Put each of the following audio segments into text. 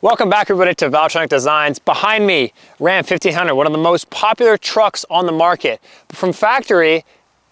Welcome back everybody to Valvetronic Designs. Behind me, Ram 1500, one of the most popular trucks on the market. But from factory,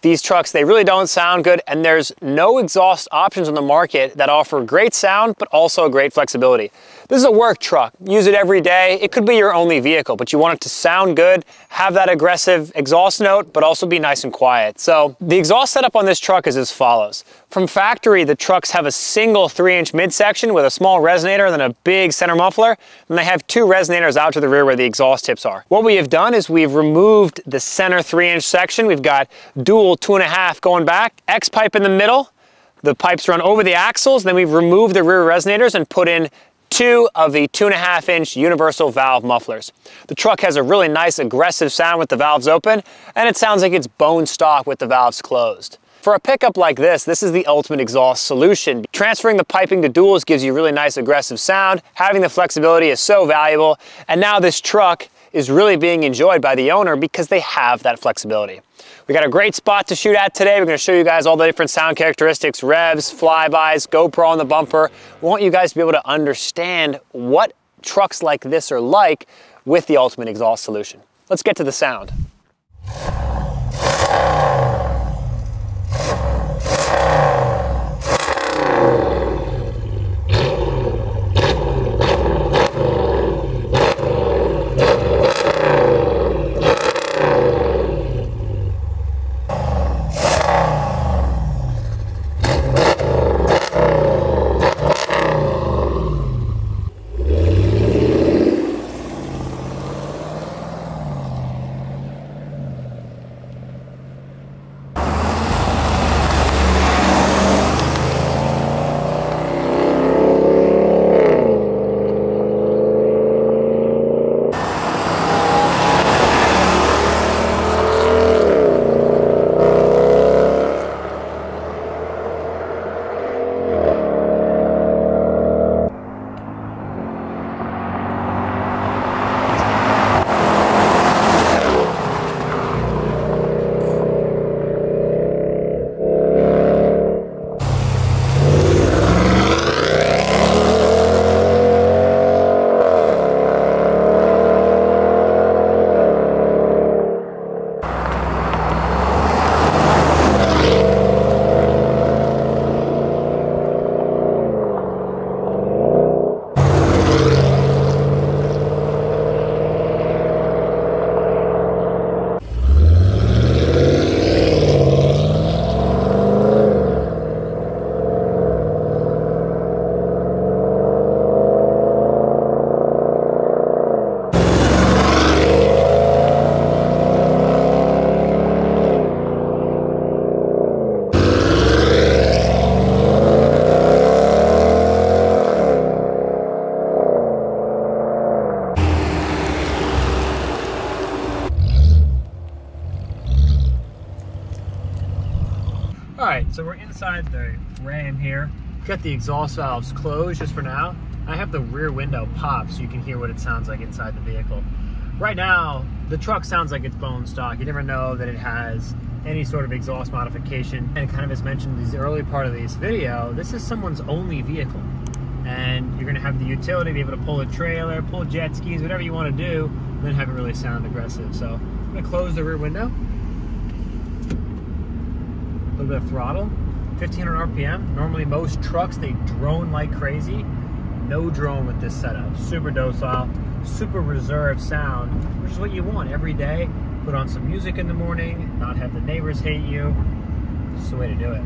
these trucks, they really don't sound good, and there's no exhaust options on the market that offer great sound, but also great flexibility. This is a work truck. Use it every day. It could be your only vehicle, but you want it to sound good, have that aggressive exhaust note, but also be nice and quiet. So the exhaust setup on this truck is as follows. From factory, the trucks have a single 3-inch midsection with a small resonator and then a big center muffler, and they have 2 resonators out to the rear where the exhaust tips are. What we have done is we've removed the center 3-inch section. We've got dual 2.5 going back, X pipe in the middle. The pipes run over the axles. Then we've removed the rear resonators and put in 2 of the 2.5-inch universal valve mufflers. The truck has a really nice aggressive sound with the valves open, and it sounds like it's bone stock with the valves closed. For a pickup like this is the ultimate exhaust solution. Transferring the piping to duals gives you really nice aggressive sound. Having the flexibility is so valuable, and now this truck is really being enjoyed by the owner because they have that flexibility. We got a great spot to shoot at today. We're going to show you guys all the different sound characteristics, revs, flybys, GoPro on the bumper. We want you guys to be able to understand what trucks like this are like with the ultimate exhaust solution. Let's get to the sound. Alright, so we're inside the Ram here. Got the exhaust valves closed just for now. I have the rear window popped so you can hear what it sounds like inside the vehicle. Right now, the truck sounds like it's bone stock. You never know that it has any sort of exhaust modification. And kind of as mentioned in the early part of this video, this is someone's only vehicle. And you're gonna have the utility to be able to pull a trailer, pull jet skis, whatever you wanna do, and then have it really sound aggressive. So I'm gonna close the rear window. A little bit of throttle, 1500 RPM. Normally most trucks, they drone like crazy. No drone with this setup. Super docile, super reserved sound, which is what you want every day. Put on some music in the morning, not have the neighbors hate you. It's just the way to do it.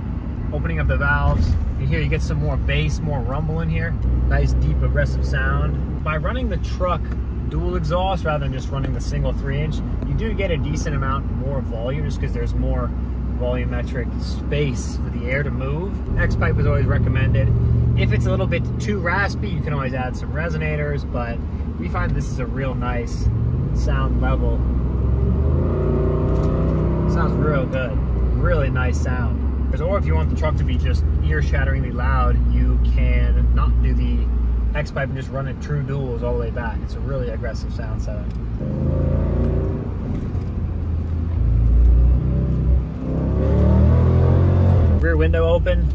Opening up the valves, you get some more bass, more rumble in here. Nice, deep, aggressive sound. By running the truck dual exhaust rather than just running the single 3-inch, you do get a decent amount more volume just because there's more volumetric space for the air to move. X-pipe is always recommended. If it's a little bit too raspy, you can always add some resonators, but we find this is a real nice sound level. Sounds real good. Really nice sound. Or if you want the truck to be just ear-shatteringly loud, you can not do the X-pipe and just run it true duals all the way back. It's a really aggressive sound setup. Rear window open.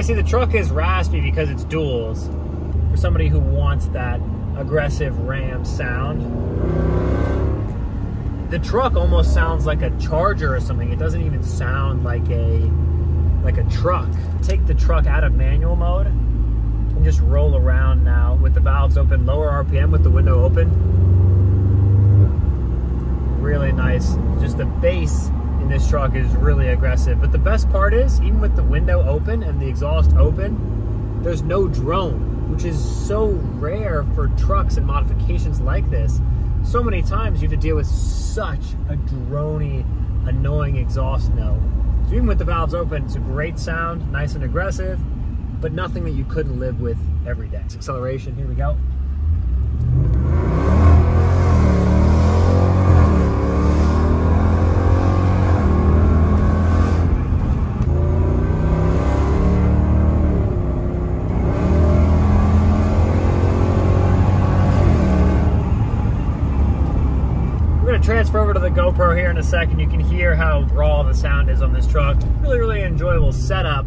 obviously the truck is raspy because it's duals. For somebody who wants that aggressive Ram sound. The truck almost sounds like a Charger or something. It doesn't even sound like a truck. Take the truck out of manual mode and just roll around now with the valves open, lower RPM with the window open. Really nice. Just the bass in this truck is really aggressive. But the best part is, even with the window open and the exhaust open, there's no drone, which is so rare for trucks and modifications like this. So many times you have to deal with such a droney, annoying exhaust note. So even with the valves open, it's a great sound, nice and aggressive, but nothing that you couldn't live with every day. Acceleration, here we go. Transfer over to the GoPro here in a second. You can hear how raw the sound is on this truck. Really, really enjoyable setup.